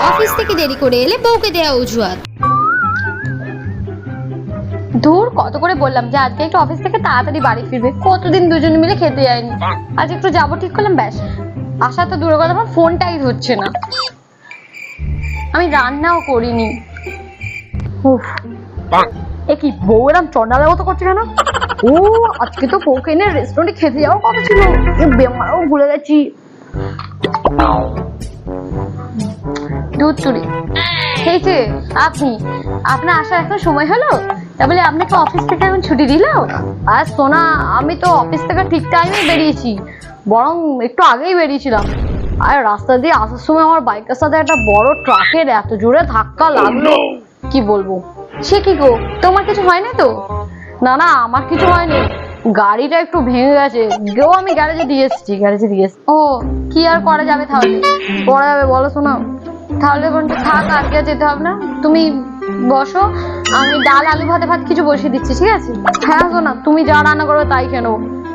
Office থেকে দেরি করে এলে বউকে দেয়া অজুহাত। ধুর, কত করে বললাম যে আজকে একটু অফিস থেকে তাড়াতাড়ি বাড়ি ফিরবে, কতদিন দুজনে মিলে খেতে যায়নি, আজ একটু যাবো ঠিক করলাম, ব্যাস আশা তো দূরে কথা, আমার ফোনটাই ধরছে না, আমি রান্নাও করিনি। উফ, এ কি বউ এরম চন্ডালের মতো করছে কেন? ও আজকে তো বউকে এনে রেস্টুরেন্টে খেতে যাওয়ার কথা ছিল, বেমারও ভুলে গেছি। দুধ চুরি এই যে আপনি, আপনার আসার এখন সময় হলো, তা বলে আপনাকে অফিস থেকে এখন ছুটি দিল? আর সোনা, আমি তো অফিস থেকে ঠিক টাইমে বেরিয়েছি, বরং একটু আগেই বেরিয়েছিলাম। আর রাস্তা দিয়ে আসার সময় আমার বাইকের সাথে একটা বড় ট্রাকের এত জোরে ধাক্কা লাগলো, কি বলবো। সে কি গো, তোমার কিছু হয়নি তো? না না, আমার কিছু হয়নি, গাড়িটা একটু ভেঙে গেছে গো, আমি গ্যারেজে দিয়ে এসেছি, ও কি আর করা যাবে, তাহলে করা যাবে বলো শোনা, তাহলে থাক, আজকে যেতে হবে না, তুমি বসো, আমি ডাল আলু ভাত কিছু বসিয়ে দিচ্ছি, ঠিক আছে? হ্যাঁ শোনা, তুমি যা রান্না করো তাই খেয়ে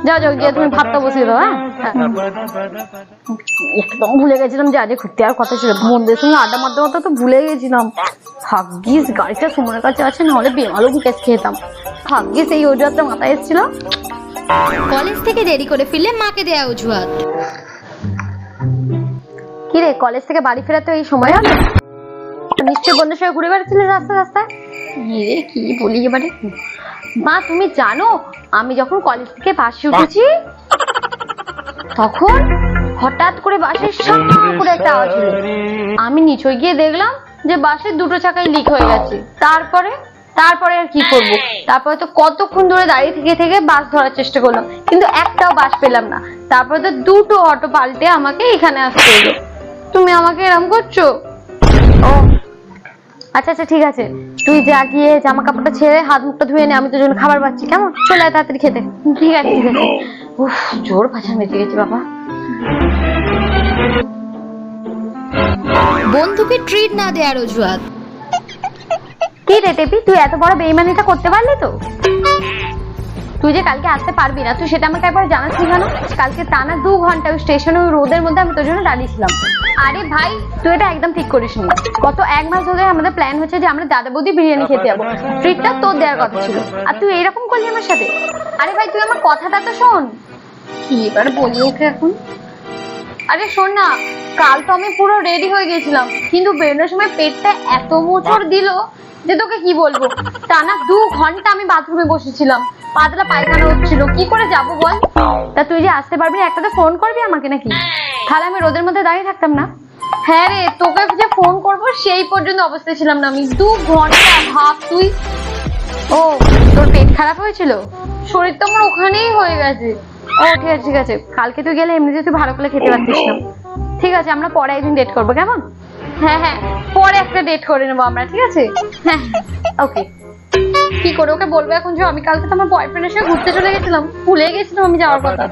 যাও যাও, গিয়ে তুমি ভাতটা বসিয়ে দাও। হ্যাঁ, একদম ভুলে গেছিলাম যে আজকে ঘুরতে আর কথা ছিল, বন্ধুদের সঙ্গে আড্ডা মারতে মারতে তো ভুলে গেছিলাম। ভাগ্যিস গাড়িটা সুমনের কাছে আছে, নাহলে বেমালু গ্যাস খেতাম। ভাগ্যিস এই অজুহাতটা মাথায় এসেছিল। কলেজ থেকে দেরি করে ফিরলে মাকে দেয়া অজুহাত। কি রে, কলেজ থেকে বাড়ি ফেরা তো এই সময় হবে, নিশ্চয়ই বন্ধুর সঙ্গে ঘুরে বেড়াচ্ছিলি রাস্তায়? কি বলি এবারে, মা তুমি জানো আমি যখন কলেজ থেকে বাসে উঠেছি তখন হঠাৎ করে বাসের সাঁ করে একটা আওয়াজ হলো, আমি নিচে গিয়ে দেখলাম যে বাসের দুটো চাকাই লিক হয়ে গেছে। তারপরে আর কি করবো, তারপরে তো কতক্ষণ ধরে দাঁড়িয়ে থেকে বাস ধরার চেষ্টা করলাম, কিন্তু একটাও বাস পেলাম না। তারপরে তো দুটো অটো পাল্টে আমাকে এখানে আসতে হলো। তুমি আমাকে এরম করছো? ও আচ্ছা ঠিক আছে, তুই যা গিয়ে জামা কাপড়টা ছেড়ে হাত মুখটা ধুয়ে নে, আমি তোর জন্য খাবার পাচ্ছি, কেমন? চলে আয় তাড়াতাড়ি খেতে। ঠিক আছে। উফ, জোর ভাষা মেতে গেছি বাবা। বন্ধুকে ট্রিট না দেওয়ার অজুহাত। কি রে টেপি, তুই এত বড় বেইমানিটা করতে পারলি তো? তুই যে কালকে আসতে পারবি না, তুই সেটা আমাকে একবার জানাসনি কেন? কালকে টানা 2 ঘন্টা ওই স্টেশনে ওই রোদের মধ্যে আমি তোর জন্য দাঁড়িয়েছিলাম। আরে ভাই, তুই এটা একদম ঠিক করিসনি। গত 1 মাস ধরে আমাদের প্ল্যান হচ্ছে যে আমরা দাদা বৌদি বিরিয়ানি খেতে যাবো, ট্রিটটা তোর দেওয়ার কথা ছিল, আর তুই এরকম করলি আমার সাথে। আরে ভাই, তুই আমার কথাটা তো শোন। কি এবার বলি ওকে এখন? আরে শোন না, কাল তো আমি পুরো রেডি হয়ে গেছিলাম, কিন্তু বেরোনোর সময় পেটটা এত মোচড় দিল যে তোকে কি বলবো। টানা 2 ঘন্টা আমি বাথরুমে বসেছিলাম, পাতলা পায়খানা হচ্ছিল, কি করে যাব বল? তা তুই যে আসতে পারবি না, একটা তো ফোন করবি আমাকে নাকি? তাহলে আমি রোদের মধ্যে দাঁড়িয়ে থাকতাম না? হ্যাঁ রে, তোকে যে ফোন করবো সেই পর্যন্ত অবস্থায় ছিলাম না আমি। 2 ঘন্টা ভাব তুই। ও তোর পেট খারাপ হয়েছিল? শরীর তো আমার ওখানেই হয়ে গেছে। ও ঠিক আছে, কালকে তুই গেলে এমনিতে তুই ভালো করে খেতে পারতিস না। ঠিক আছে, আমরা পরে একদিন ডেট করবো, কেমন? হ্যাঁ, পরে একটা ডেট করে নেবো আমরা, ঠিক আছে? হ্যাঁ ওকে। কি করে ওকে বলবো এখন যে আমি কালকে তো আমার বয়ফ্রেন্ডের সাথে ঘুরতে চলে গেছিলাম, ভুলে গেছিলাম আমি যাওয়ার কথা।